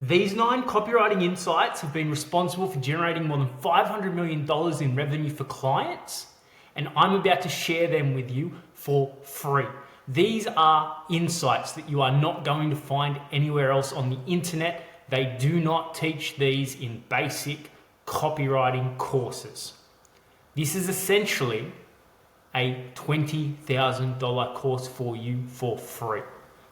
These 9 copywriting insights have been responsible for generating more than $500 million in revenue for clients, and I'm about to share them with you for free. These are insights that you are not going to find anywhere else on the internet. They do not teach these in basic copywriting courses. This is essentially a $20,000 course for you for free.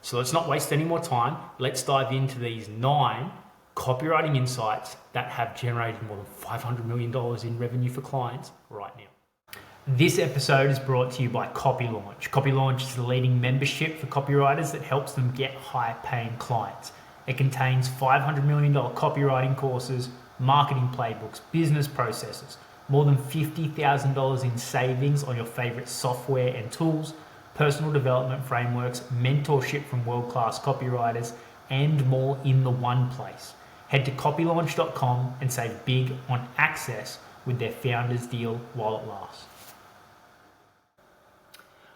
So let's not waste any more time. Let's dive into these 9 copywriting insights that have generated more than $500 million in revenue for clients right now. This episode is brought to you by Copylaunch. Copylaunch is the leading membership for copywriters that helps them get high-paying clients. It contains $500 million copywriting courses, marketing playbooks, business processes, more than $50,000 in savings on your favorite software and tools, personal development frameworks, mentorship from world-class copywriters, and more in the one place. Head to copylaunch.com and save big on access with their founders deal while it lasts.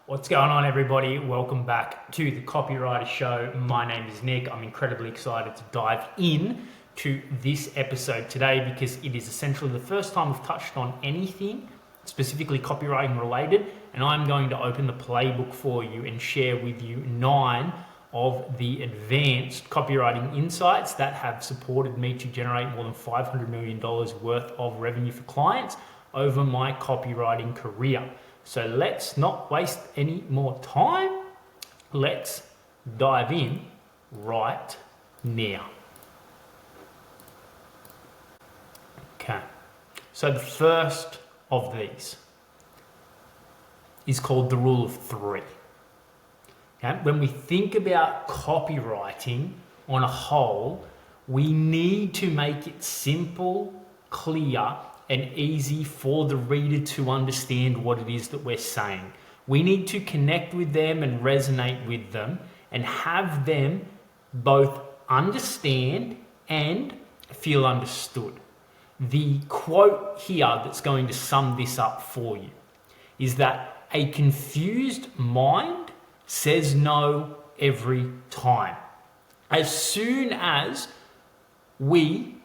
What's going on, everybody? Welcome back to the Copywriter Show. My name is Nick. I'm incredibly excited to dive in to this episode today because it is essentially the first time we've touched on anything specifically copywriting related, and I'm going to open the playbook for you and share with you 9 of the advanced copywriting insights that have supported me to generate more than $500 million worth of revenue for clients over my copywriting career. So let's not waste any more time. Let's dive in right now. Okay, so the first of these is called the rule of 3. Okay? When we think about copywriting on a whole, we need to make it simple, clear, and easy for the reader to understand what it is that we're saying. We need to connect with them and resonate with them and have them both understand and feel understood. The quote here that's going to sum this up for you is that a confused mind says no every time. As soon as we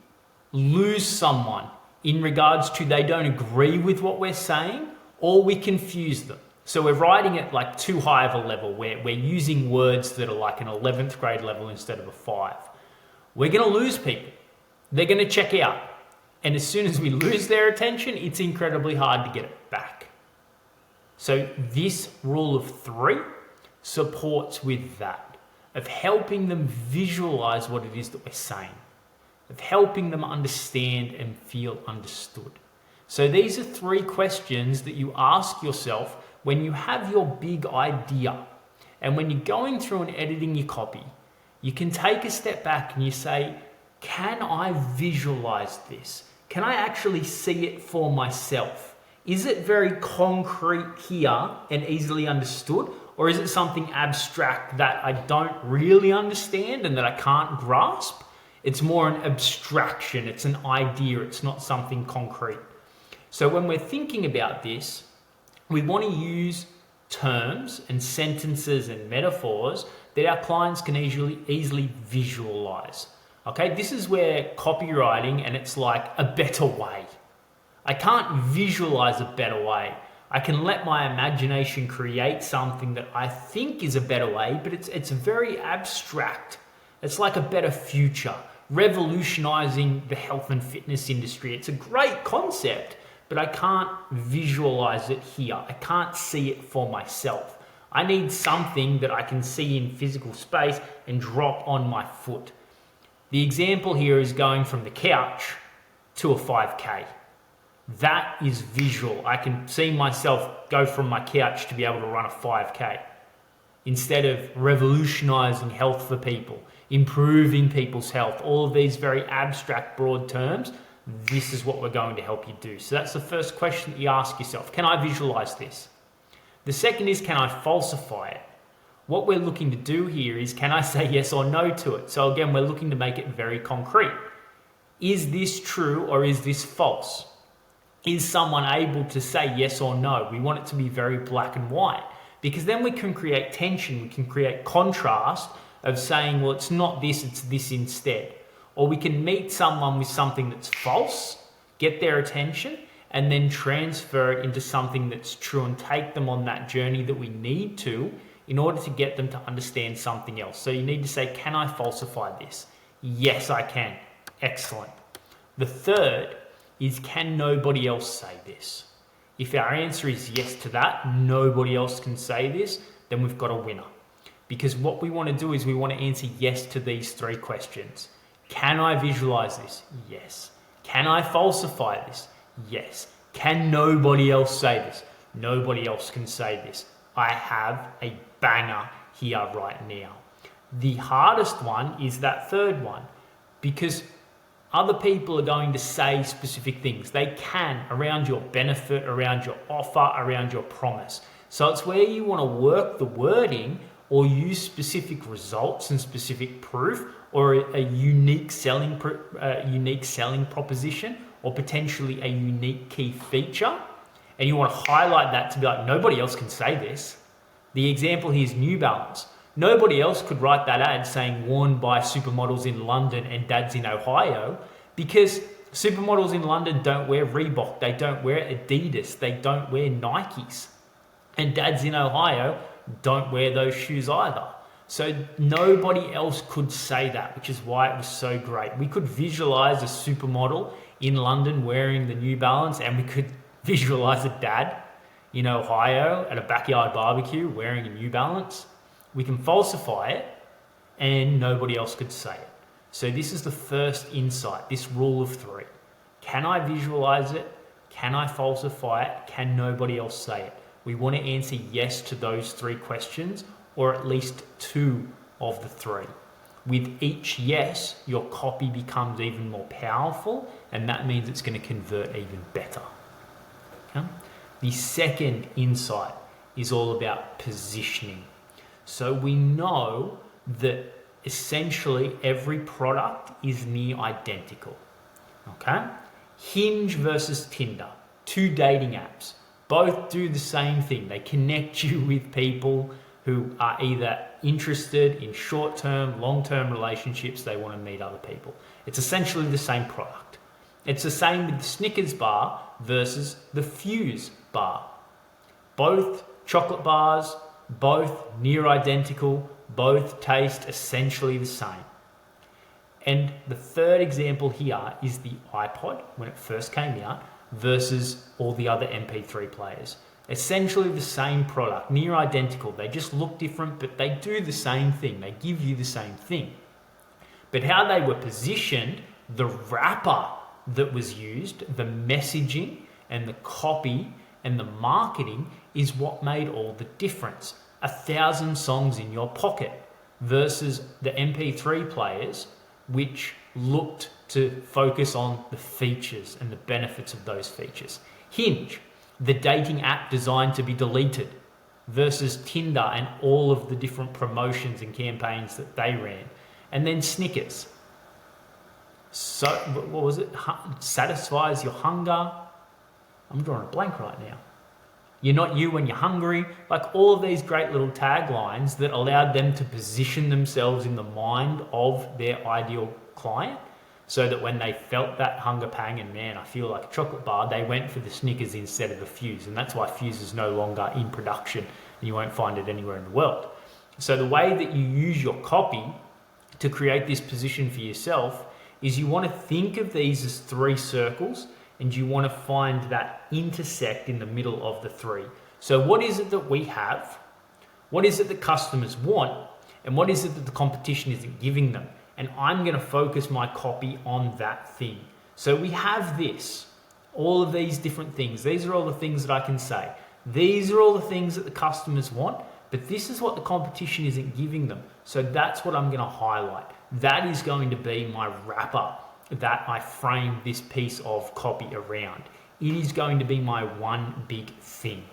lose someone in regards to they don't agree with what we're saying, or we confuse them. So we're writing at like too high of a level where we're using words that are like an 11th grade level instead of a 5. We're going to lose people. They're going to check out. And as soon as we lose their attention, it's incredibly hard to get it back. So this rule of 3 supports with that, of helping them visualize what it is that we're saying, of helping them understand and feel understood. So these are 3 questions that you ask yourself when you have your big idea. And when you're going through and editing your copy, you can take a step back and you say, can I visualize this? Can I actually see it for myself? Is it very concrete here and easily understood? Or is it something abstract that I don't really understand and that I can't grasp? It's more an abstraction, it's an idea, it's not something concrete. So when we're thinking about this, we want to use terms and sentences and metaphors that our clients can easily visualize. Okay, this is where copywriting, and it's like a better way. I can't visualize a better way. I can let my imagination create something that I think is a better way, but it's very abstract. It's like a better future, revolutionizing the health and fitness industry. It's a great concept, but I can't visualize it here. I can't see it for myself. I need something that I can see in physical space and drop on my foot. The example here is going from the couch to a 5K. That is visual. I can see myself go from my couch to be able to run a 5K. Instead of revolutionizing health for people, improving people's health, all of these very abstract, broad terms, this is what we're going to help you do. So that's the first question that you ask yourself. Can I visualize this? The second is, can I falsify it? What we're looking to do here is, can I say yes or no to it? So again, we're looking to make it very concrete. Is this true or is this false? Is someone able to say yes or no? We want it to be very black and white, because then we can create tension, we can create contrast of saying, well, it's not this, it's this instead. Or we can meet someone with something that's false, get their attention, and then transfer it into something that's true and take them on that journey that we need to in order to get them to understand something else. So you need to say, can I falsify this? Yes, I can. Excellent. The third is, can nobody else say this? If our answer is yes to that, nobody else can say this, then we've got a winner. Because what we want to do is we want to answer yes to these three questions. Can I visualize this? Yes. Can I falsify this? Yes. Can nobody else say this? Nobody else can say this. I have a banger here right now. The hardest one is that third one, because other people are going to say specific things. They can, around your benefit, around your offer, around your promise. So it's where you want to work the wording or use specific results and specific proof, or a unique selling proposition, or potentially a unique key feature. And you want to highlight that to be like, nobody else can say this. The example here is New Balance. Nobody else could write that ad saying worn by supermodels in London and dads in Ohio, because supermodels in London don't wear Reebok, they don't wear Adidas, they don't wear Nikes. And dads in Ohio don't wear those shoes either. So nobody else could say that, which is why it was so great. We could visualize a supermodel in London wearing the New Balance, and we could visualize a dad in Ohio at a backyard barbecue wearing a New Balance. We can falsify it and nobody else could say it. So this is the first insight, this rule of three. Can I visualize it? Can I falsify it? Can nobody else say it? We want to answer yes to those three questions, or at least two of the three. With each yes, your copy becomes even more powerful, and that means it's going to convert even better. Okay? The second insight is all about positioning. So we know that essentially every product is near identical. Okay? Hinge versus Tinder, two dating apps, both do the same thing. They connect you with people who are either interested in short-term, long-term relationships. They want to meet other people. It's essentially the same product. It's the same with the Snickers bar versus the Fuse bar. Both chocolate bars, both near identical, both taste essentially the same. And the third example here is the iPod when it first came out versus all the other MP3 players. Essentially the same product, near identical. They just look different, but they do the same thing. They give you the same thing. But how they were positioned, the wrapper that was used, the messaging and the copy and the marketing is what made all the difference. 1,000 songs in your pocket versus the MP3 players, which looked to focus on the features and the benefits of those features. Hinge, the dating app designed to be deleted, versus Tinder and all of the different promotions and campaigns that they ran. And then Snickers. So, what was it? Satisfies your hunger. I'm drawing a blank right now. You're not you when you're hungry. Like all of these great little taglines that allowed them to position themselves in the mind of their ideal client, so that when they felt that hunger pang and, man, I feel like a chocolate bar, they went for the Snickers instead of the Fuse. And that's why Fuse is no longer in production and you won't find it anywhere in the world. So the way that you use your copy to create this position for yourself is you want to think of these as three circles, and you want to find that intersect in the middle of the three. So what is it that we have? What is it that customers want? And what is it that the competition isn't giving them? And I'm going to focus my copy on that thing. So we have this, all of these different things. These are all the things that I can say. These are all the things that the customers want, but this is what the competition isn't giving them. So that's what I'm going to highlight. That is going to be my wrapper that I frame this piece of copy around. It is going to be my one big thing.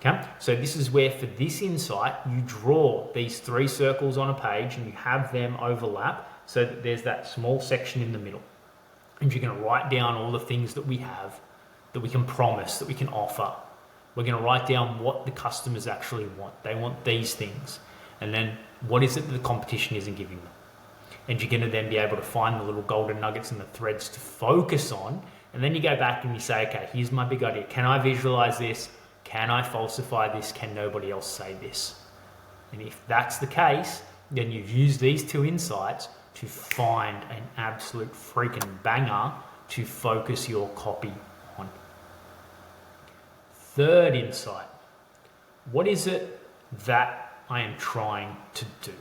Okay, so this is where for this insight, you draw these three circles on a page and you have them overlap so that there's that small section in the middle. And you're going to write down all the things that we have, that we can promise, that we can offer. We're going to write down what the customers actually want. They want these things. And then what is it that the competition isn't giving them? and you're going to then be able to find the little golden nuggets and the threads to focus on. And then you go back and you say, okay, here's my big idea. Can I visualize this? Can I falsify this? Can nobody else say this? And if that's the case, then you've used these 2 insights to find an absolute freaking banger to focus your copy on. Third insight, what is it that I am trying to do?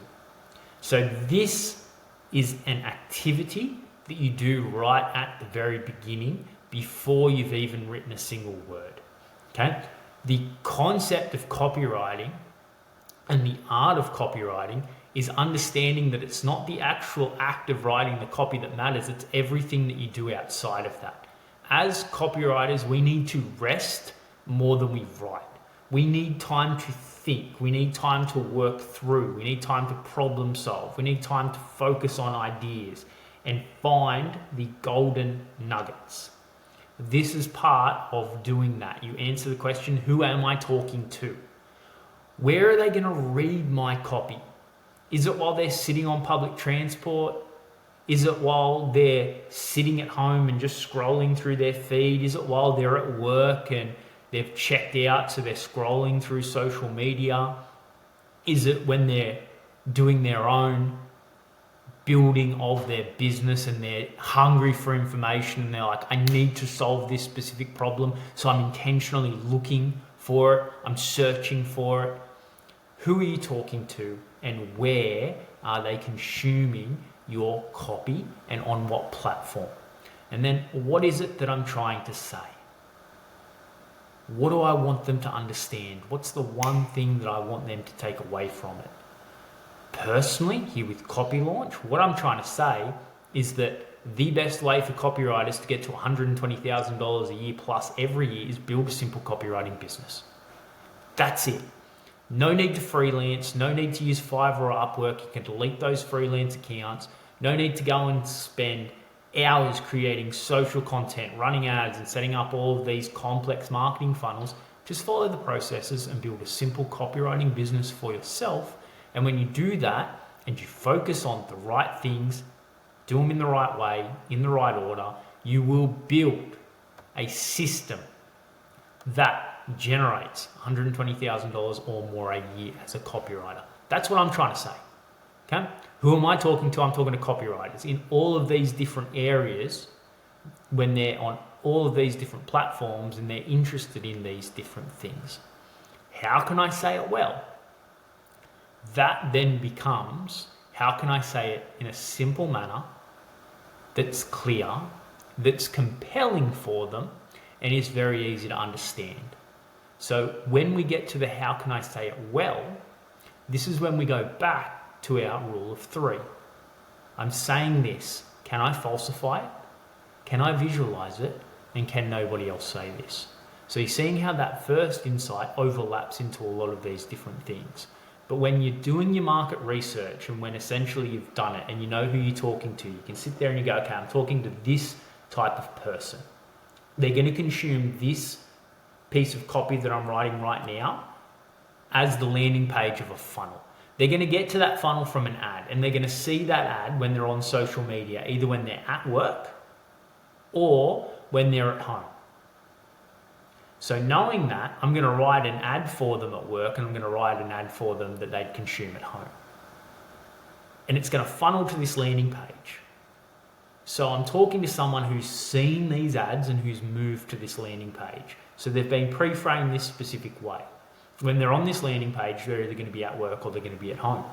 So this is an activity that you do right at the very beginning before you've even written a single word. Okay? The concept of copywriting and the art of copywriting is understanding that it's not the actual act of writing the copy that matters, it's everything that you do outside of that. As copywriters, we need to rest more than we write. We need time to think. We need time to work through. We need time to problem solve. We need time to focus on ideas and find the golden nuggets. This is part of doing that. You answer the question, who am I talking to? Where are they going to read my copy? Is it while they're sitting on public transport? Is it while they're sitting at home and just scrolling through their feed? Is it while they're at work and they've checked out, so they're scrolling through social media? Is it when they're doing their own building of their business and they're hungry for information and they're like, I need to solve this specific problem, so I'm intentionally looking for it, I'm searching for it? Who are you talking to, and where are they consuming your copy, and on what platform? And then what is it that I'm trying to say? What do I want them to understand? What's the one thing that I want them to take away from it? Personally, here with Copy Launch, what I'm trying to say is that the best way for copywriters to get to $120,000 a year plus every year is build a simple copywriting business. That's it. No need to freelance, no need to use Fiverr or Upwork. You can delete those freelance accounts. No need to go and spend hours creating social content, running ads, and setting up all of these complex marketing funnels. Just follow the processes and build a simple copywriting business for yourself. And when you do that and you focus on the right things, do them in the right way, in the right order, you will build a system that generates $120,000 or more a year as a copywriter. That's what I'm trying to say. Okay? Who am I talking to? I'm talking to copywriters in all of these different areas when they're on all of these different platforms and they're interested in these different things. How can I say it well? That then becomes, how can I say it in a simple manner that's clear, that's compelling for them, and is very easy to understand? So when we get to the how can I say it well, this is when we go back to our rule of 3. I'm saying this. Can I falsify it? Can I visualize it? And can nobody else say this? So you're seeing how that first insight overlaps into a lot of these different things. But when you're doing your market research and when essentially you've done it and you know who you're talking to, you can sit there and you go, okay, I'm talking to this type of person. They're going to consume this piece of copy that I'm writing right now as the landing page of a funnel. They're going to get to that funnel from an ad, and they're going to see that ad when they're on social media, either when they're at work or when they're at home. So knowing that, I'm going to write an ad for them at work, and I'm going to write an ad for them that they'd consume at home. And it's going to funnel to this landing page. So I'm talking to someone who's seen these ads and who's moved to this landing page. So they've been pre-framed this specific way. When they're on this landing page, they're either going to be at work or they're going to be at home.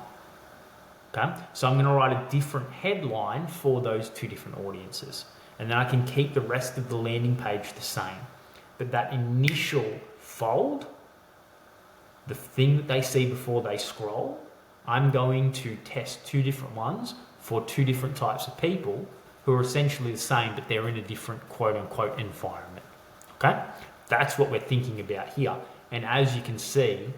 Okay? So I'm going to write a different headline for those two different audiences. And then I can keep the rest of the landing page the same. But that initial fold, the thing that they see before they scroll, I'm going to test 2 different ones for 2 different types of people who are essentially the same, but they're in a different quote-unquote environment. Okay? That's what we're thinking about here. And as you can see,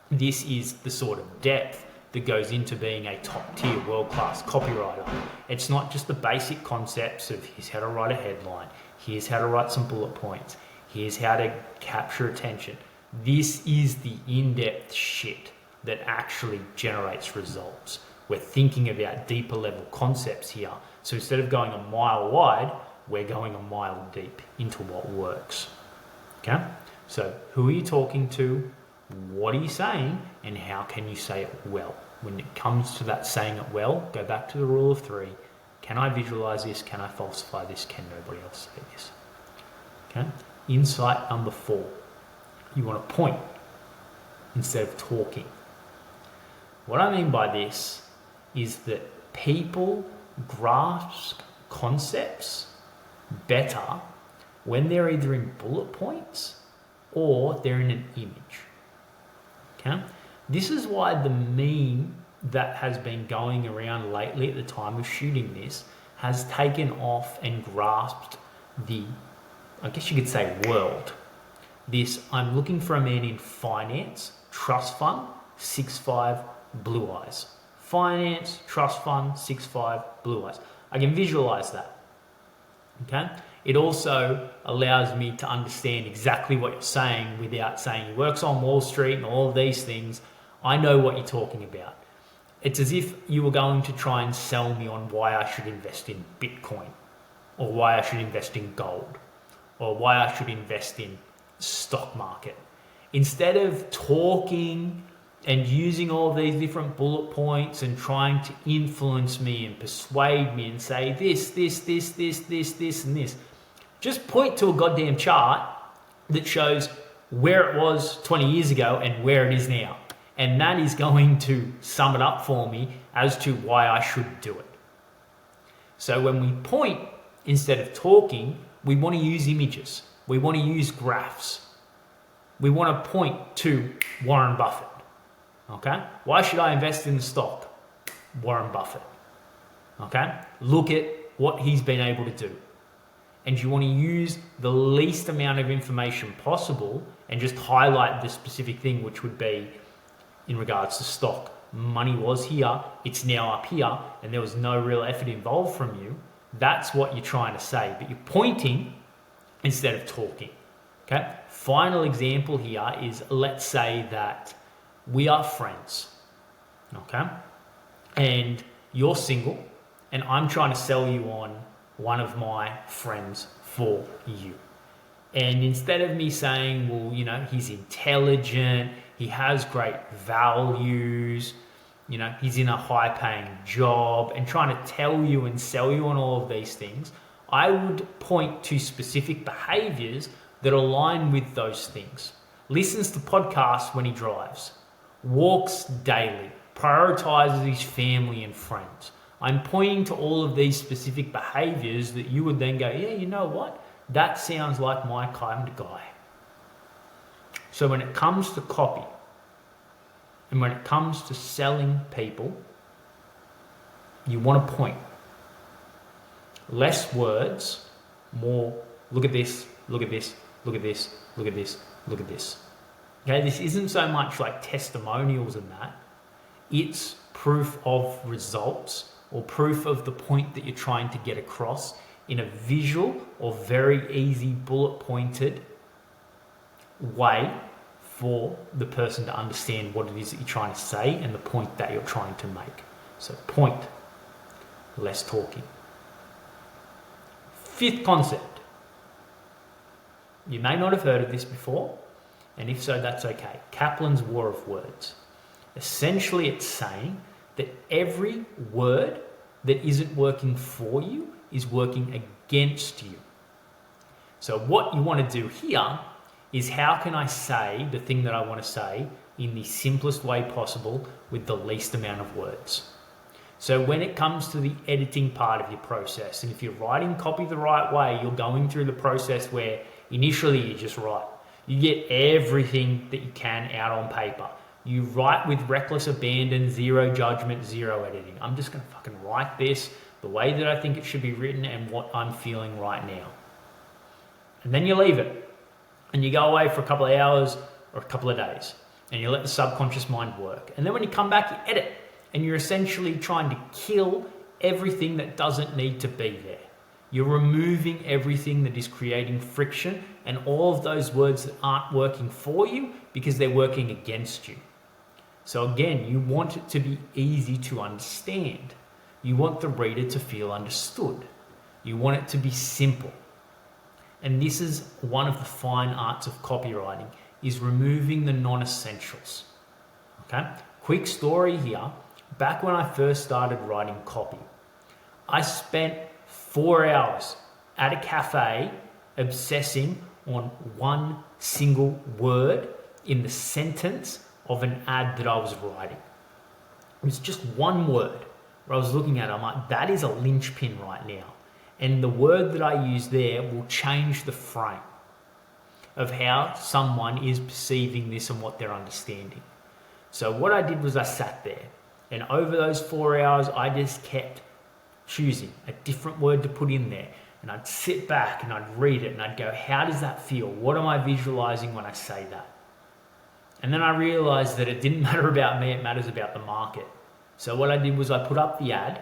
this is the sort of depth that goes into being a top-tier, world-class copywriter. It's not just the basic concepts of here's how to write a headline, here's how to write some bullet points, here's how to capture attention. This is the in-depth shit that actually generates results. We're thinking about deeper level concepts here. So instead of going a mile wide, we're going a mile deep into what works. Okay? So who are you talking to? What are you saying? And how can you say it well? When it comes to that saying it well, go back to the rule of 3. Can I visualize this? Can I falsify this? Can nobody else say this? Okay? Insight number 4. You want to point instead of talking. What I mean by this is that people grasp concepts better when they're either in bullet points or they're in an image. Okay? This is why the meme that has been going around lately at the time of shooting this has taken off and grasped the, I guess you could say, world. This, I'm looking for a man in finance, trust fund, 6'5", blue eyes. Finance, trust fund, 6'5", blue eyes. I can visualize that. Okay? It also allows me to understand exactly what you're saying without saying he works on Wall Street and all of these things. I know what you're talking about. It's as if you were going to try and sell me on why I should invest in Bitcoin, or why I should invest in gold, or why I should invest in stock market. Instead of talking and using all of these different bullet points and trying to influence me and persuade me and say this, and this, just point to a goddamn chart that shows where it was 20 years ago and where it is now. And that is going to sum it up for me as to why I should do it. So when we point instead of talking, we want to use images. We want to use graphs. We want to point to Warren Buffett. Okay? Why should I invest in the stock? Warren Buffett. Okay? Look at what he's been able to do. And you want to use the least amount of information possible and just highlight the specific thing, which would be in regards to stock. Money was here, it's now up here, and there was no real effort involved from you. That's what you're trying to say, but you're pointing instead of talking. Okay? Final example here is, let's say that we are friends. Okay? And you're single, and I'm trying to sell you on one of my friends for you. And instead of me saying, well, you know, he's intelligent, he has great values, you know, he's in a high-paying job, and trying to tell you and sell you on all of these things, I would point to specific behaviors that align with those things. Listens to podcasts when he drives, walks daily, prioritizes his family and friends. I'm pointing to all of these specific behaviors that you would then go, yeah, you know what? That sounds like my kind of guy. So when it comes to copy, and when it comes to selling people, you want to point. Less words, more, look at this, look at this, look at this, look at this, look at this. Okay, this isn't so much like testimonials and that. It's proof of results, or proof of the point that you're trying to get across in a visual or very easy bullet pointed way for the person to understand what it is that you're trying to say and the point that you're trying to make. So point, less talking. 5th concept. You may not have heard of this before, and if so, that's okay. Kaplan's War of Words. Essentially, it's saying that every word that isn't working for you is working against you. So what you want to do here is, how can I say the thing that I want to say in the simplest way possible with the least amount of words? So when it comes to the editing part of your process, and if you're writing copy the right way, you're going through the process where initially you just write. You get everything that you can out on paper. You write with reckless abandon, zero judgment, zero editing. I'm just going to fucking write this the way that I think it should be written and what I'm feeling right now. And then you leave it. And you go away for a couple of hours or a couple of days. And you let the subconscious mind work. And then when you come back, you edit. And you're essentially trying to kill everything that doesn't need to be there. You're removing everything that is creating friction and all of those words that aren't working for you because they're working against you. So again, you want it to be easy to understand. You want the reader to feel understood. You want it to be simple. And this is one of the fine arts of copywriting, is removing the non-essentials. Okay? Quick story here. Back when I first started writing copy, I spent 4 hours at a cafe obsessing on one single word in the sentence of an ad that I was writing. It was just one word where I was looking at it. I'm like, that is a linchpin right now. And the word that I use there will change the frame of how someone is perceiving this and what they're understanding. So what I did was I sat there, and over those 4 hours, I just kept choosing a different word to put in there. And I'd sit back and I'd read it and I'd go, how does that feel? What am I visualizing when I say that? And then I realized that it didn't matter about me, it matters about the market. So what I did was I put up the ad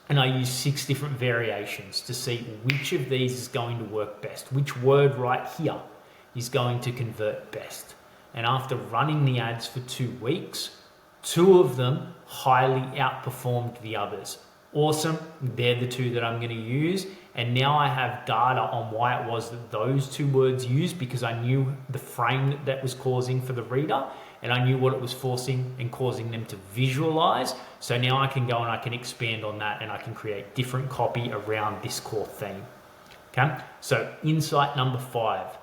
and I used 6 different variations to see which of these is going to work best, which word right here is going to convert best. And after running the ads for 2 weeks, 2 of them highly outperformed the others. Awesome, they're the 2 that I'm going to use. And now I have data on why it was that those 2 words used, because I knew the frame that was causing for the reader, and I knew what it was forcing and causing them to visualize. So now I can go and I can expand on that, and I can create different copy around this core theme. Okay, so insight number 5,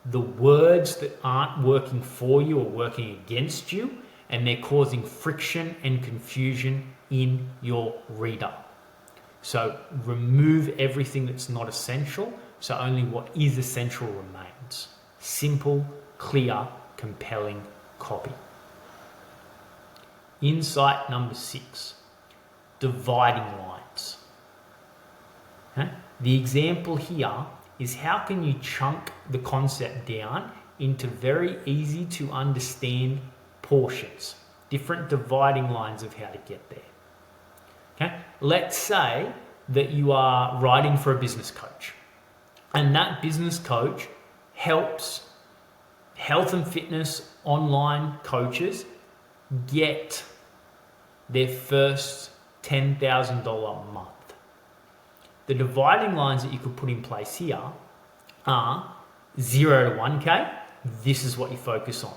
the words that aren't working for you are working against you, and they're causing friction and confusion in your reader. So remove everything that's not essential, so only what is essential remains. Simple, clear, compelling copy. Insight number 6, dividing lines. Okay? The example here is how can you chunk the concept down into very easy to understand portions, different dividing lines of how to get there. Okay? Let's say that you are writing for a business coach, and that business coach helps health and fitness online coaches get their first $10,000 month. The dividing lines that you could put in place here are 0 to 1K, this is what you focus on.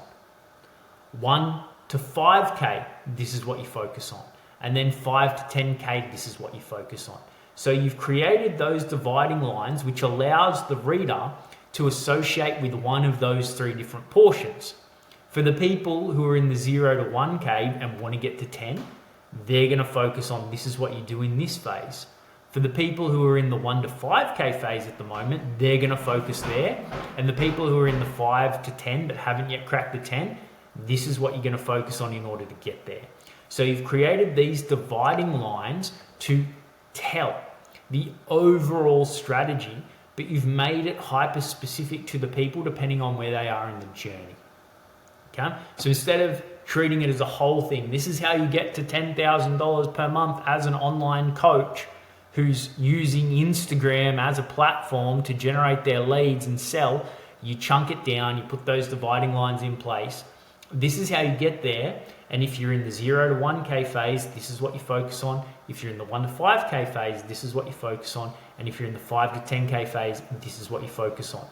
1 to 5K, this is what you focus on. And then 5 to 10K, this is what you focus on. So you've created those dividing lines, which allows the reader to associate with one of those 3 different portions. For the people who are in the 0 to 1K and want to get to 10, they're going to focus on this is what you do in this phase. For the people who are in the 1 to 5K phase at the moment, they're going to focus there. And the people who are in the 5 to 10 but haven't yet cracked the 10, this is what you're going to focus on in order to get there. So you've created these dividing lines to tell the overall strategy, but you've made it hyper specific to the people depending on where they are in the journey. Okay? So instead of treating it as a whole thing, this is how you get to $10,000 per month as an online coach who's using Instagram as a platform to generate their leads and sell. You chunk it down, you put those dividing lines in place. This is how you get there. And if you're in the 0 to 1K phase, this is what you focus on. If you're in the 1 to 5K phase, this is what you focus on. And if you're in the 5 to 10K phase, this is what you focus on.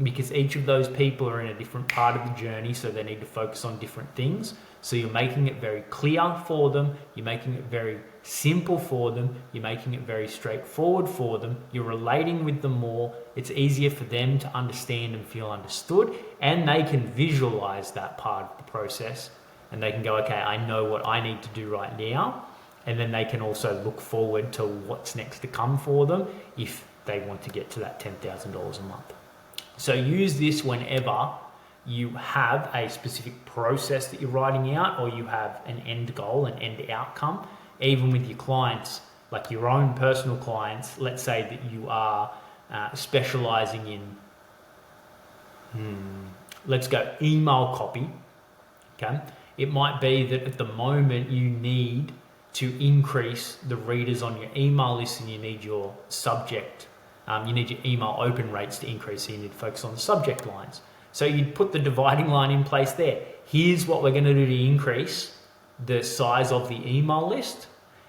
Because each of those people are in a different part of the journey, so they need to focus on different things. So you're making it very clear for them. You're making it very simple for them. You're making it very straightforward for them. You're relating with them more. It's easier for them to understand and feel understood. And they can visualize that part of the process. And they can go, okay, I know what I need to do right now. And then they can also look forward to what's next to come for them if they want to get to that $10,000 a month. So use this whenever you have a specific process that you're writing out, or you have an end goal, an end outcome, even with your clients, like your own personal clients. Let's say that you are specializing in, let's go email copy. Okay. It might be that at the moment you need to increase the readers on your email list, and you need your subject, you need your email open rates to increase, so you need to focus on the subject lines. So you'd put the dividing line in place there. Here's what we're going to do to increase the size of the email list.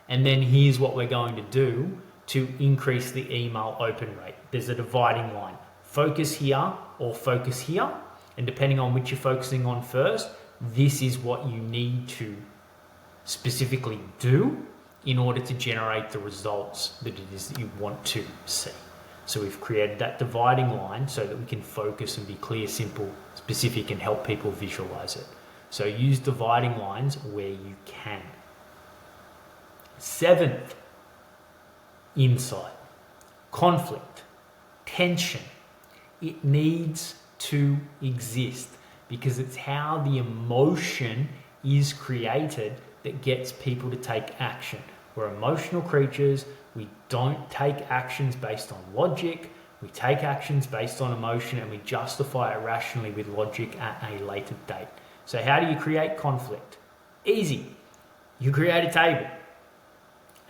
And then here's what we're going to do to increase the email open rate. There's a dividing line. Focus here or focus here. And depending on which you're focusing on first, this is what you need to specifically do in order to generate the results that it is that you want to see. So we've created that dividing line so that we can focus and be clear, simple, specific, and help people visualize it. So use dividing lines where you can. 7th insight, conflict, tension. It needs to exist because it's how the emotion is created that gets people to take action. We're emotional creatures. We don't take actions based on logic. We take actions based on emotion and we justify it rationally with logic at a later date. So how do you create conflict? Easy. You create a table.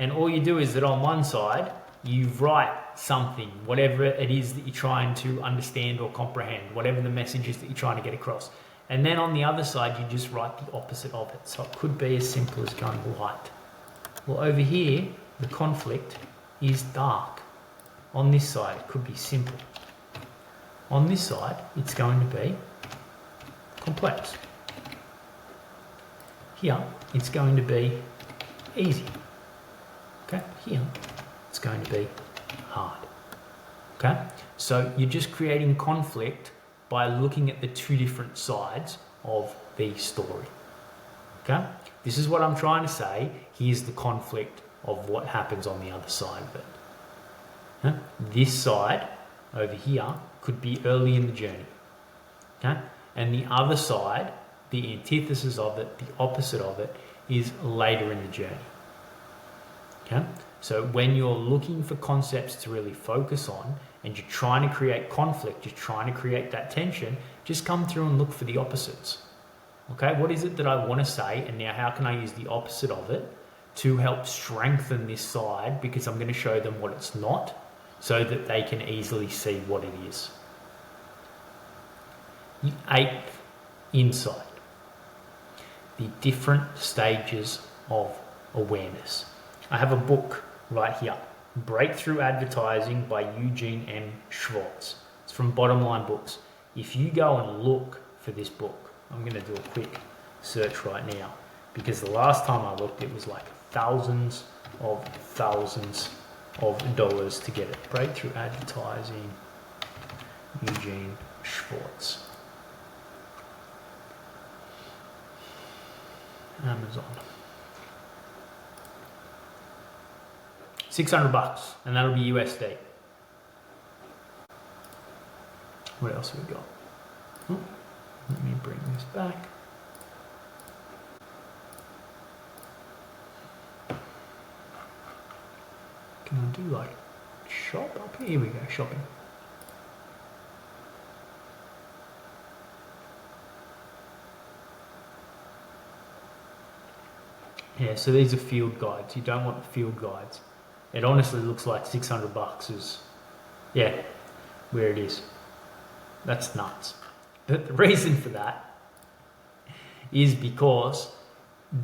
And all you do is that on one side, you write something, whatever it is that you're trying to understand or comprehend, whatever the message is that you're trying to get across. And then on the other side, you just write the opposite of it. So it could be as simple as going light. Well, over here, the conflict is dark. On this side, it could be simple. On this side, it's going to be complex. Here, it's going to be easy. Okay, here, it's going to be hard. Okay, so you're just creating conflict by looking at the two different sides of the story. Okay, this is what I'm trying to say. Here's the conflict of what happens on the other side of it. This side over here could be early in the journey. Okay, and the other side, the antithesis of it, the opposite of it, is later in the journey. Okay, so when you're looking for concepts to really focus on and you're trying to create conflict, you're trying to create that tension, just come through and look for the opposites. Okay, what is it that I want to say, and now how can I use the opposite of it to help strengthen this side, because I'm going to show them what it's not so that they can easily see what it is. The 8th insight, the different stages of awareness. I have a book right here, Breakthrough Advertising by Eugene M. Schwartz. It's from Bottom Line Books. If you go and look for this book, I'm going to do a quick search right now, because the last time I looked, it was like thousands of dollars to get it. Breakthrough Advertising, Eugene Schwartz. Amazon. $600, and that'll be USD. What else have we got? Oh, let me bring this back. Can I do like shop up here? Here we go, shopping. Yeah, so these are field guides. You don't want the field guides. It honestly looks like $600 is, yeah, where it is. That's nuts. But the reason for that is because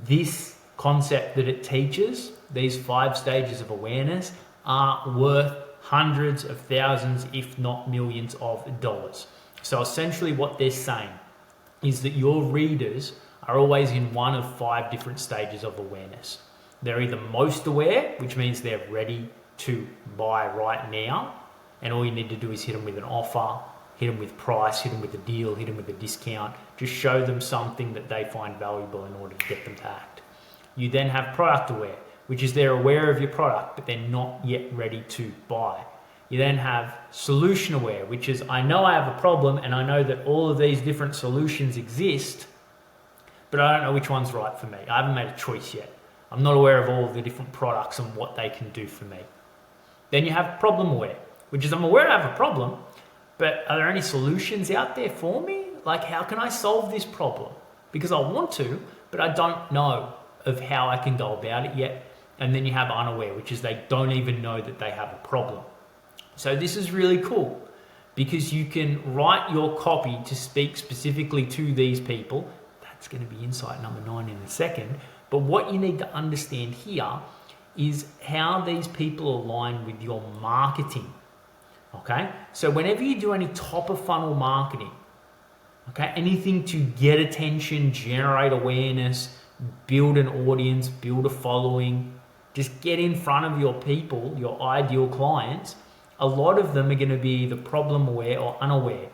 this concept that it teaches, these 5 stages of awareness, are worth hundreds of thousands, if not millions of dollars. So essentially what they're saying is that your readers are always in one of 5 different stages of awareness. They're either most aware, which means they're ready to buy right now, and all you need to do is hit them with an offer, hit them with price, hit them with a deal, hit them with a discount. Just show them something that they find valuable in order to get them to act. You then have product aware, which is they're aware of your product, but they're not yet ready to buy. You then have solution aware, which is I know I have a problem and I know that all of these different solutions exist, but I don't know which one's right for me. I haven't made a choice yet. I'm not aware of all of the different products and what they can do for me. Then you have problem aware, which is I'm aware I have a problem, but are there any solutions out there for me? Like, how can I solve this problem? Because I want to, but I don't know of how I can go about it yet. And then you have unaware, which is they don't even know that they have a problem. So this is really cool because you can write your copy to speak specifically to these people. That's going to be insight number 9 in a second. But what you need to understand here is how these people align with your marketing. Okay, so whenever you do any top of funnel marketing, okay, anything to get attention, generate awareness, build an audience, build a following, just get in front of your people, your ideal clients, a lot of them are going to be either problem aware or unaware.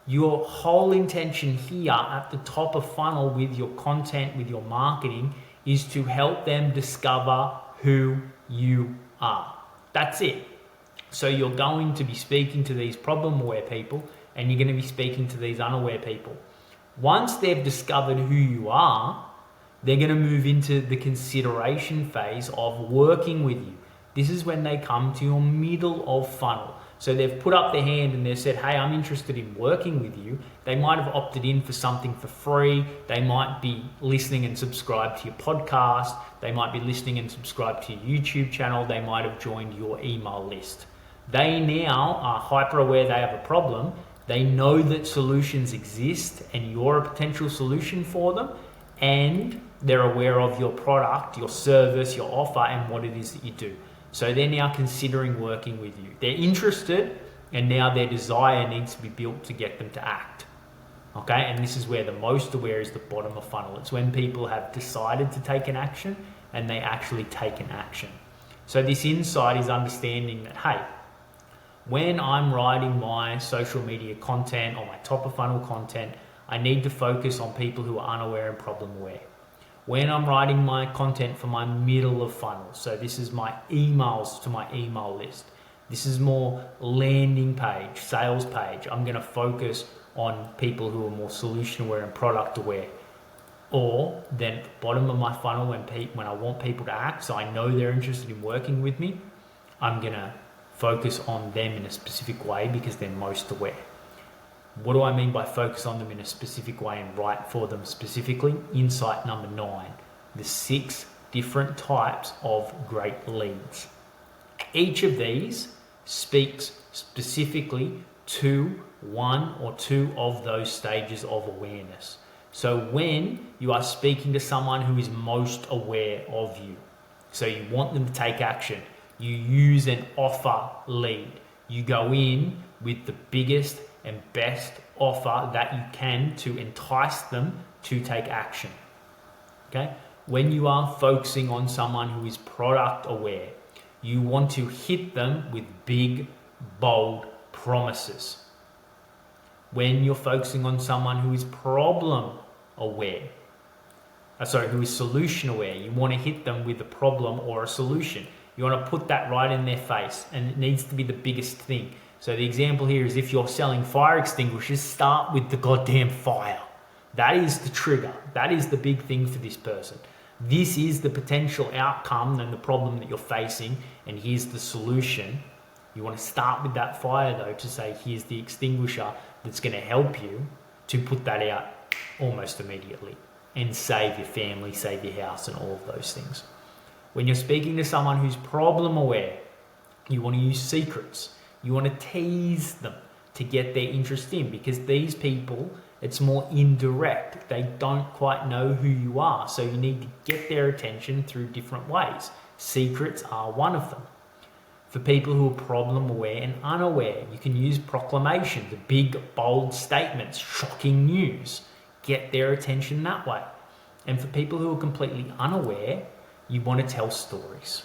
Your whole intention here at the top of funnel with your content, with your marketing, is to help them discover who you are. That's it. So you're going to be speaking to these problem aware people, and you're going to be speaking to these unaware people. Once they've discovered who you are, they're going to move into the consideration phase of working with you. This is when they come to your middle of funnel. So they've put up their hand and they've said, hey, I'm interested in working with you. They might have opted in for something for free. They might be listening and subscribed to your podcast. They might be listening and subscribed to your YouTube channel. They might have joined your email list. They now are hyper aware they have a problem. They know that solutions exist and you're a potential solution for them. And they're aware of your product, your service, your offer, and what it is that you do. So they're now considering working with you. They're interested, and now their desire needs to be built to get them to act. Okay, and this is where the most aware is the bottom of funnel. It's when people have decided to take an action and they actually take an action. So this insight is understanding that, hey, when I'm writing my social media content or my top of funnel content, I need to focus on people who are unaware and problem aware. When I'm writing my content for my middle of funnel, so this is my emails to my email list, this is more landing page, sales page, I'm going to focus on people who are more solution aware and product aware. Or then at the bottom of my funnel, when I want people to act, so I know they're interested in working with me, I'm going to focus on them in a specific way because they're most aware. What do I mean by focus on them in a specific way and write for them specifically? Insight number 9, the 6 different types of great leads. Each of these speaks specifically to one or two of those stages of awareness. So when you are speaking to someone who is most aware of you, so you want them to take action, you use an offer lead. You go in with the biggest and best offer that you can to entice them to take action. Okay? When you are focusing on someone who is product aware, you want to hit them with big, bold promises. When you're focusing on someone who is problem aware, who is solution aware, you want to hit them with a problem or a solution. You want to put that right in their face, and it needs to be the biggest thing. So the example here is if you're selling fire extinguishers, start with the goddamn fire. That is the trigger. That is the big thing for this person. This is the potential outcome and the problem that you're facing, and here's the solution. You want to start with that fire though to say, here's the extinguisher that's going to help you to put that out almost immediately and save your family, save your house, and all of those things. When you're speaking to someone who's problem aware, you want to use secrets. You want to tease them to get their interest in, because these people, it's more indirect. They don't quite know who you are. So you need to get their attention through different ways. Secrets are one of them. For people who are problem aware and unaware, you can use proclamation, the big, bold statements, shocking news. Get their attention that way. And for people who are completely unaware, you want to tell stories,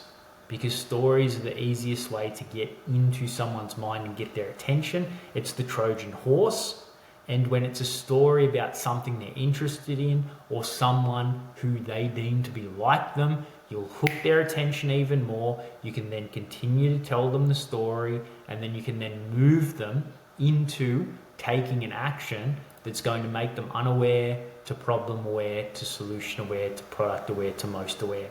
because stories are the easiest way to get into someone's mind and get their attention. It's the Trojan horse. And when it's a story about something they're interested in or someone who they deem to be like them, you'll hook their attention even more. You can then continue to tell them the story, and then you can then move them into taking an action that's going to make them unaware to problem aware to solution aware to product aware to most aware.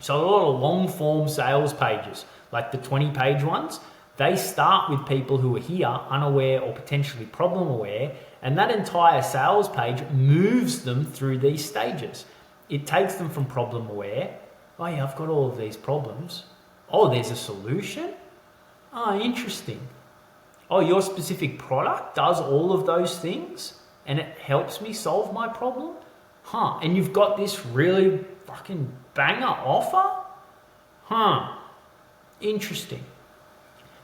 So a lot of long form sales pages, like the 20-page ones, they start with people who are here, unaware or potentially problem aware, and that entire sales page moves them through these stages. It takes them from problem aware. Oh yeah, I've got all of these problems. Oh, there's a solution? Oh, interesting. Oh, your specific product does all of those things and it helps me solve my problem? Huh, and you've got this really fucking banger offer? Huh, interesting.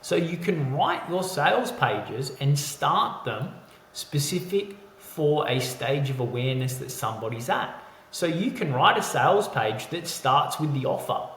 So you can write your sales pages and start them specific for a stage of awareness that somebody's at. So you can write a sales page that starts with the offer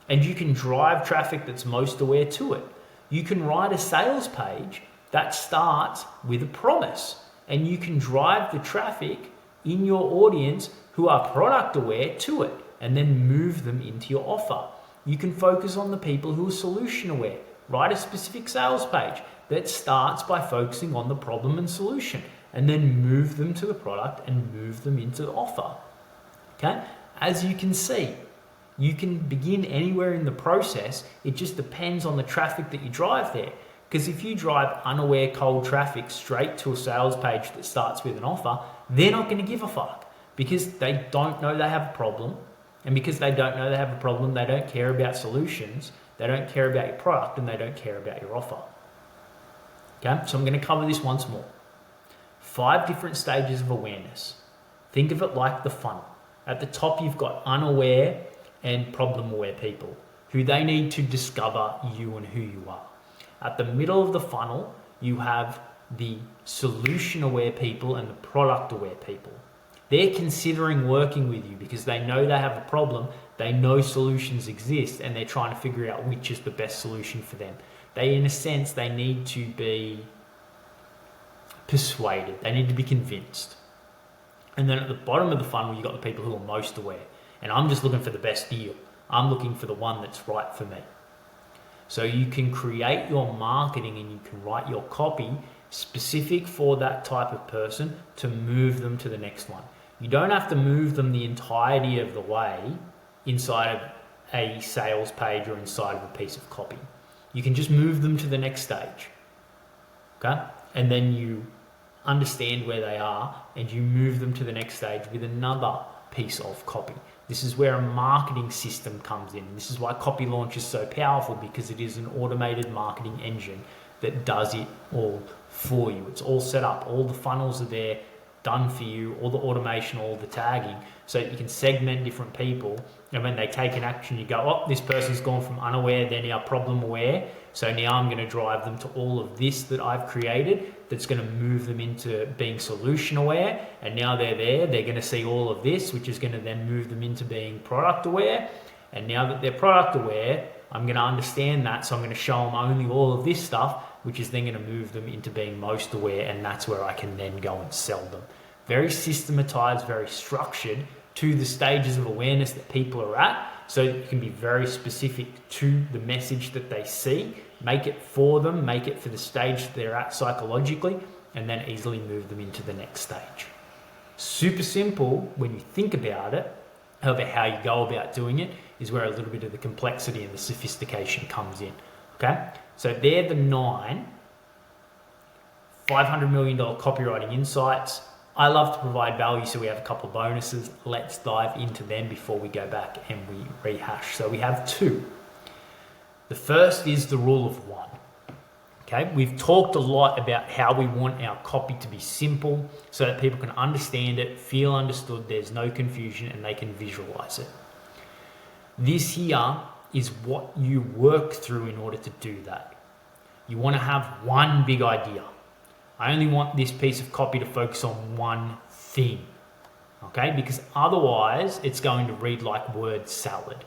and you can drive traffic that's most aware to it. You can write a sales page that starts with a promise and you can drive the traffic in your audience who are product aware to it and then move them into your offer. You can focus on the people who are solution aware. Write a specific sales page that starts by focusing on the problem and solution and then move them to the product and move them into the offer. Okay? As you can see, you can begin anywhere in the process. It just depends on the traffic that you drive there. Because if you drive unaware cold traffic straight to a sales page that starts with an offer, they're not going to give a fuck because they don't know they have a problem. And because they don't know they have a problem, they don't care about solutions, they don't care about your product, and they don't care about your offer. Okay, so I'm going to cover this once more. 5 different stages of awareness. Think of it like the funnel. At the top, you've got unaware and problem-aware people who they need to discover you and who you are. At the middle of the funnel, you have the solution-aware people and the product-aware people. They're considering working with you because they know they have a problem, they know solutions exist, and they're trying to figure out which is the best solution for them. They, in a sense, they need to be persuaded. They need to be convinced. And then at the bottom of the funnel, you've got the people who are most aware. And I'm just looking for the best deal. I'm looking for the one that's right for me. So you can create your marketing and you can write your copy specific for that type of person to move them to the next one. You don't have to move them the entirety of the way inside of a sales page or inside of a piece of copy. You can just move them to the next stage. Okay? And then you understand where they are and you move them to the next stage with another piece of copy. This is where a marketing system comes in. This is why Copy Launch is so powerful, because it is an automated marketing engine that does it all for you. It's all set up. All the funnels are there, done for you, all the automation, all the tagging, so you can segment different people. And when they take an action, you go, oh, this person's gone from unaware, they're now problem aware. So now I'm going to drive them to all of this that I've created that's going to move them into being solution aware. And now they're there, they're going to see all of this, which is going to then move them into being product aware. And now that they're product aware, I'm going to understand that. So I'm going to show them only all of this stuff, which is then going to move them into being most aware. And that's where I can then go and sell them. Very systematized, very structured to the stages of awareness that people are at. So you can be very specific to the message that they see, make it for them, make it for the stage that they're at psychologically, and then easily move them into the next stage. Super simple when you think about it. However, how you go about doing it is where a little bit of the complexity and the sophistication comes in. Okay, so they're the 9 $500 million copywriting insights. I love to provide value, so we have a couple of bonuses. Let's dive into them before we go back and we rehash. So we have 2. The first is the rule of 1. Okay, we've talked a lot about how we want our copy to be simple so that people can understand it, feel understood, there's no confusion, and they can visualize it. This here is what you work through in order to do that. You want to have one big idea. I only want this piece of copy to focus on one thing, okay? Because otherwise it's going to read like word salad.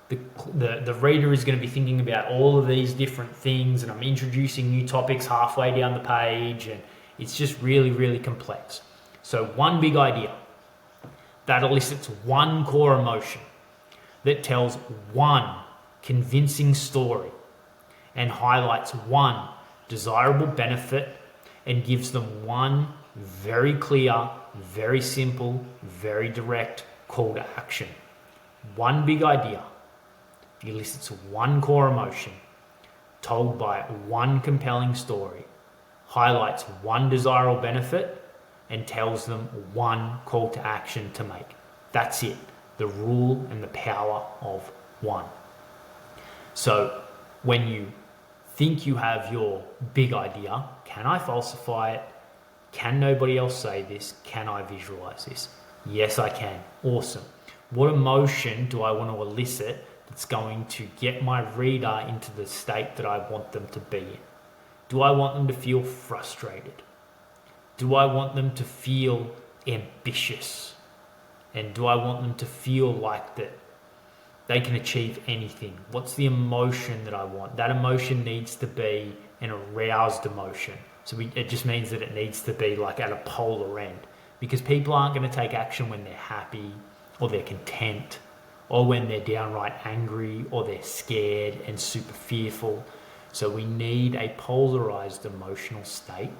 The reader is going to be thinking about all of these different things, and I'm introducing new topics halfway down the page, and it's just really, really complex. So one big idea that elicits one core emotion, that tells one convincing story and highlights one desirable benefit and gives them one very clear, very simple, very direct call to action. One big idea elicits one core emotion, told by one compelling story, highlights one desirable benefit, and tells them one call to action to make. That's it. The rule and the power of 1. So when you think you have your big idea. Can I falsify it? Can nobody else say this? Can I visualize this? Yes, I can. Awesome. What emotion do I want to elicit that's going to get my reader into the state that I want them to be in? Do I want them to feel frustrated? Do I want them to feel ambitious? And do I want them to feel like that they can achieve anything? What's the emotion that I want? That emotion needs to be an aroused emotion. So it just means that it needs to be like at a polar end, because people aren't going to take action when they're happy or they're content or when they're downright angry or they're scared and super fearful. So we need a polarized emotional state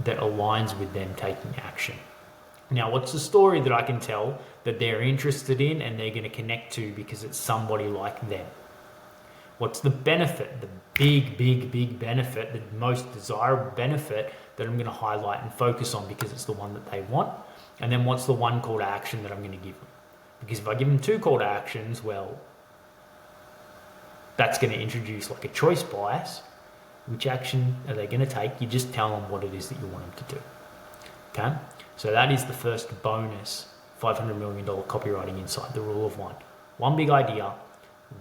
that aligns with them taking action. Now, what's the story that I can tell that they're interested in and they're going to connect to because it's somebody like them? What's the benefit, the big benefit, the most desirable benefit that I'm going to highlight and focus on because it's the one that they want? And then what's the one call to action that I'm going to give them? Because if I give them two call to actions, well, that's going to introduce like a choice bias. Which action are they going to take? You just tell them what it is that you want them to do. Okay? So that is the first bonus $500 million copywriting insight, the rule of one. One big idea,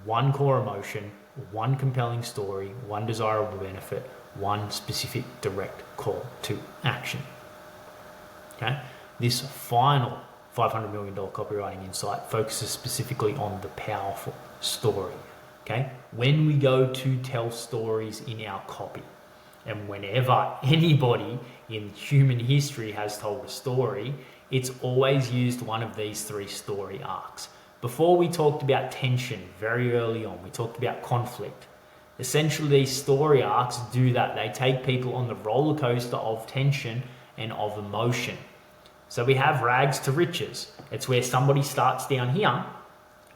one core emotion, one compelling story, one desirable benefit, one specific direct call to action. Okay? This final $500 million copywriting insight focuses specifically on the powerful story. Okay? When we go to tell stories in our copy, and whenever anybody in human history has told a story, it's always used one of these three story arcs. Before we talked about tension very early on, we talked about conflict. Essentially, these story arcs do that. They take people on the roller coaster of tension and of emotion. So we have rags to riches. It's where somebody starts down here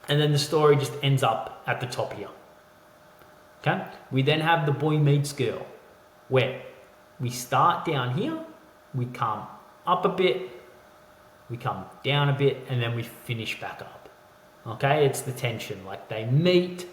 and then the story just ends up at the top here. Okay? We then have the boy meets girl, where we start down here, we come up a bit, we come down a bit, and then we finish back up. Okay? It's the tension. Like they meet,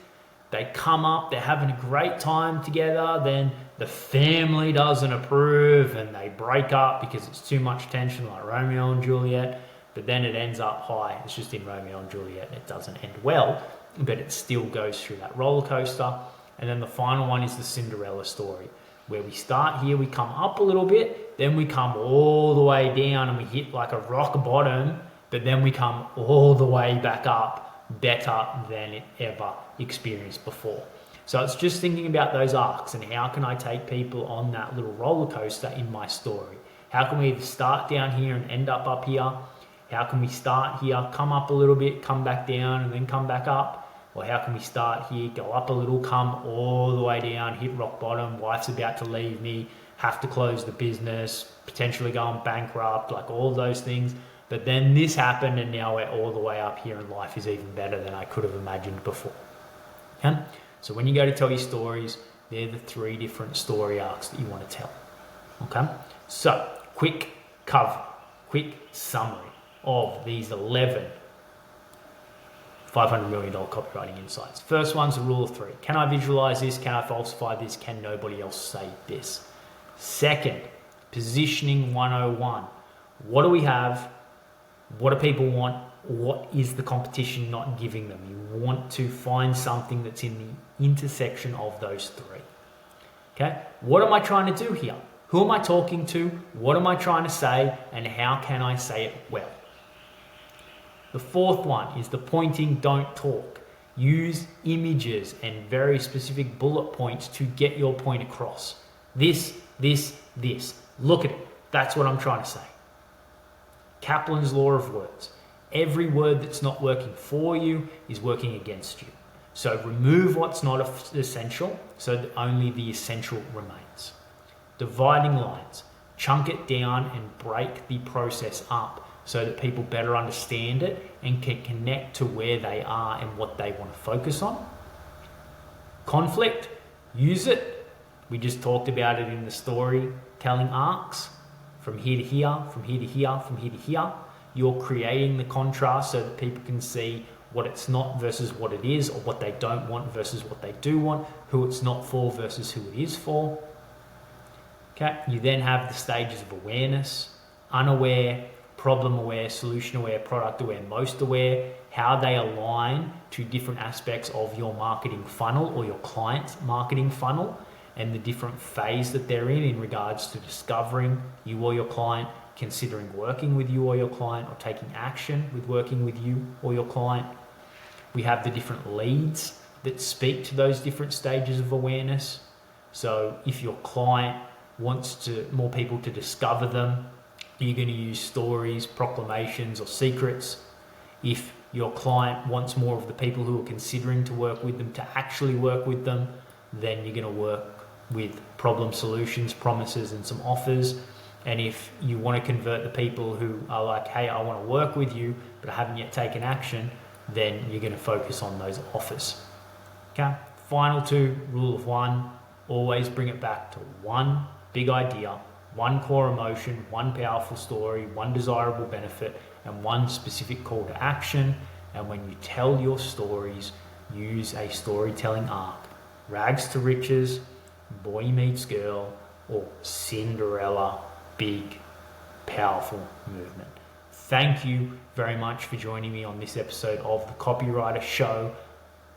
they come up, they're having a great time together, then the family doesn't approve and they break up because it's too much tension, like Romeo and Juliet. But then it ends up high. It's just in Romeo and Juliet. It doesn't end well, but it still goes through that roller coaster. And then the final one is the Cinderella story, where we start here, we come up a little bit, then we come all the way down and we hit like a rock bottom, but then we come all the way back up better than it ever experienced before. So it's just thinking about those arcs and how can I take people on that little roller coaster in my story? How can we either start down here and end up here? How can we start here, come up a little bit, come back down, and then come back up? Or how can we start here, go up a little, come all the way down, hit rock bottom, wife's about to leave me, have to close the business, potentially going bankrupt, like all those things. But then this happened and now we're all the way up here and life is even better than I could have imagined before. Okay? So when you go to tell your stories, they're the three different story arcs that you want to tell. Okay? So, quick cover, quick summary of these 11 $500 million copywriting insights. First one's the rule of three. Can I visualize this? Can I falsify this? Can nobody else say this? Second, positioning 101. What do we have? What do people want? What is the competition not giving them? You want to find something that's in the intersection of those three. Okay? What am I trying to do here? Who am I talking to? What am I trying to say? And how can I say it well? The fourth one is the pointing, don't talk. Use images and very specific bullet points to get your point across. This. Look at it. That's what I'm trying to say. Kaplan's law of words. Every word that's not working for you is working against you. So remove what's not essential so that only the essential remains. Dividing lines. Chunk it down and break the process up so that people better understand it and can connect to where they are and what they want to focus on. Conflict, use it. We just talked about it in the storytelling arcs. From here to here, from here to here, from here to here. You're creating the contrast so that people can see what it's not versus what it is, or what they don't want versus what they do want, who it's not for versus who it is for. Okay, you then have the stages of awareness: unaware, problem aware, solution aware, product aware, most aware, how they align to different aspects of your marketing funnel or your client's marketing funnel, and the different phase that they're in regards to discovering you or your client, considering working with you or your client, or taking action with working with you or your client. We have the different leads that speak to those different stages of awareness. So if your client wants more people to discover them, you're going to use stories, proclamations, or secrets. If your client wants more of the people who are considering to work with them to actually work with them, then you're going to work with problem solutions, promises, and some offers. And if you want to convert the people who are like, hey, I want to work with you, but I haven't yet taken action, then you're going to focus on those offers. Okay. Final two, rule of one: always bring it back to one big idea, one core emotion, one powerful story, one desirable benefit, and one specific call to action. And when you tell your stories, use a storytelling arc: rags to riches, boy meets girl, or Cinderella, big, powerful movement. Thank you very much for joining me on this episode of the Copywriter Show.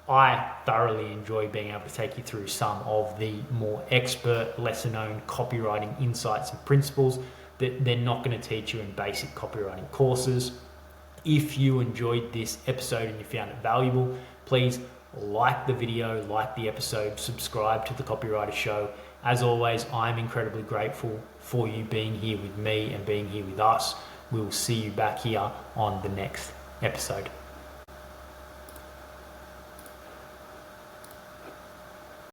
I thoroughly enjoy being able to take you through some of the more expert, lesser known copywriting insights and principles that they're not going to teach you in basic copywriting courses. If you enjoyed this episode and you found it valuable, please like the video, like the episode, subscribe to the Copywriter Show. As always, I'm incredibly grateful for you being here with me and being here with us. We will see you back here on the next episode.